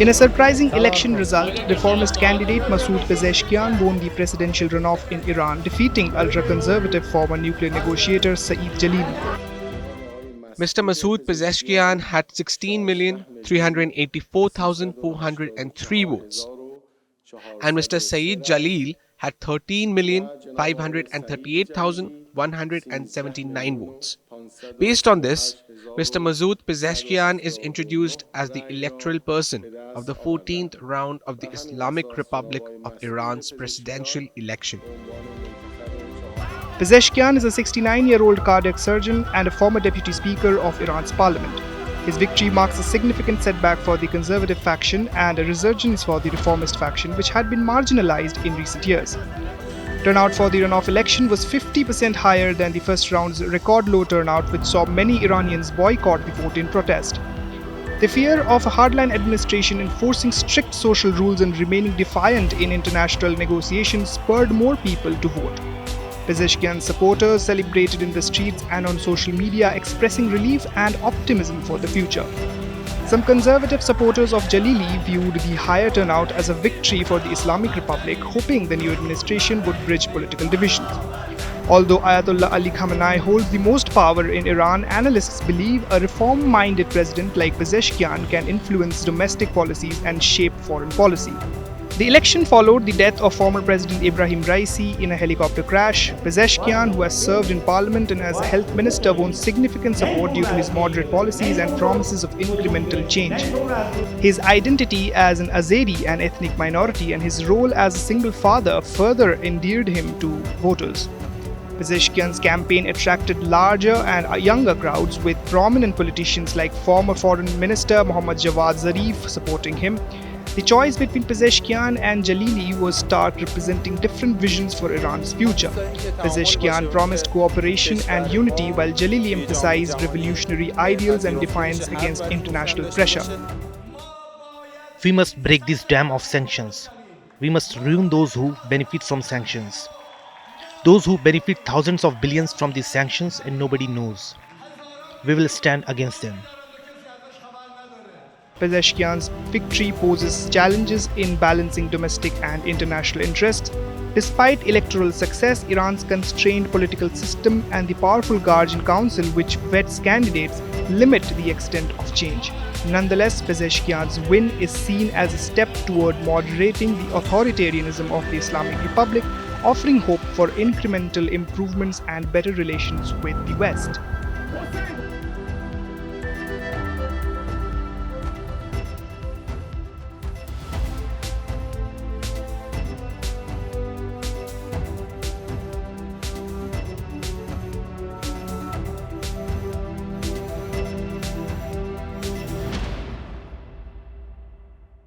In a surprising election result, reformist candidate Masoud Pezeshkian won the presidential runoff in Iran, defeating ultraconservative former nuclear negotiator Saeed Jalili. Mr. Masoud Pezeshkian had 16,384,403 votes, and Mr. Saeed Jalil had 13,538,179 votes. Based on this, Mr. Masoud Pezeshkian is introduced as the electoral person of the 14th round of the Islamic Republic of Iran's presidential election. Pezeshkian is a 69-year-old cardiac surgeon and a former deputy speaker of Iran's parliament. His victory marks a significant setback for the conservative faction and a resurgence for the reformist faction, which had been marginalized in recent years. Turnout for the runoff election was 50% higher than the first round's record low turnout, which saw many Iranians boycott the vote in protest. The fear of a hardline administration enforcing strict social rules and remaining defiant in international negotiations spurred more people to vote. Pezeshkian's supporters celebrated in the streets and on social media, expressing relief and optimism for the future. Some conservative supporters of Jalili viewed the higher turnout as a victory for the Islamic Republic, hoping the new administration would bridge political divisions. Although Ayatollah Khamenei holds the most power in Iran, analysts believe a reform-minded president like Pezeshkian can influence domestic policies and shape foreign policy. The election followed the death of former President Ibrahim Raisi in a helicopter crash. Pezeshkian, who has served in parliament and as a health minister, won significant support due to his moderate policies and promises of incremental change. His identity as an Azeri, an ethnic minority, and his role as a single father further endeared him to voters. Pezeshkian's campaign attracted larger and younger crowds, with prominent politicians like former Foreign Minister Mohammad Javad Zarif supporting him. The choice between Pezeshkian and Jalili was stark, representing different visions for Iran's future. Pezeshkian promised cooperation and unity, while Jalili emphasized revolutionary ideals and defiance against international pressure. We must break this dam of sanctions. We must ruin those who benefit from sanctions. Those who benefit thousands of billions from these sanctions and nobody knows. We will stand against them. Pezeshkian's victory poses challenges in balancing domestic and international interests. Despite electoral success, Iran's constrained political system and the powerful Guardian Council, which vets candidates, limit the extent of change. Nonetheless, Pezeshkian's win is seen as a step toward moderating the authoritarianism of the Islamic Republic, offering hope for incremental improvements and better relations with the West.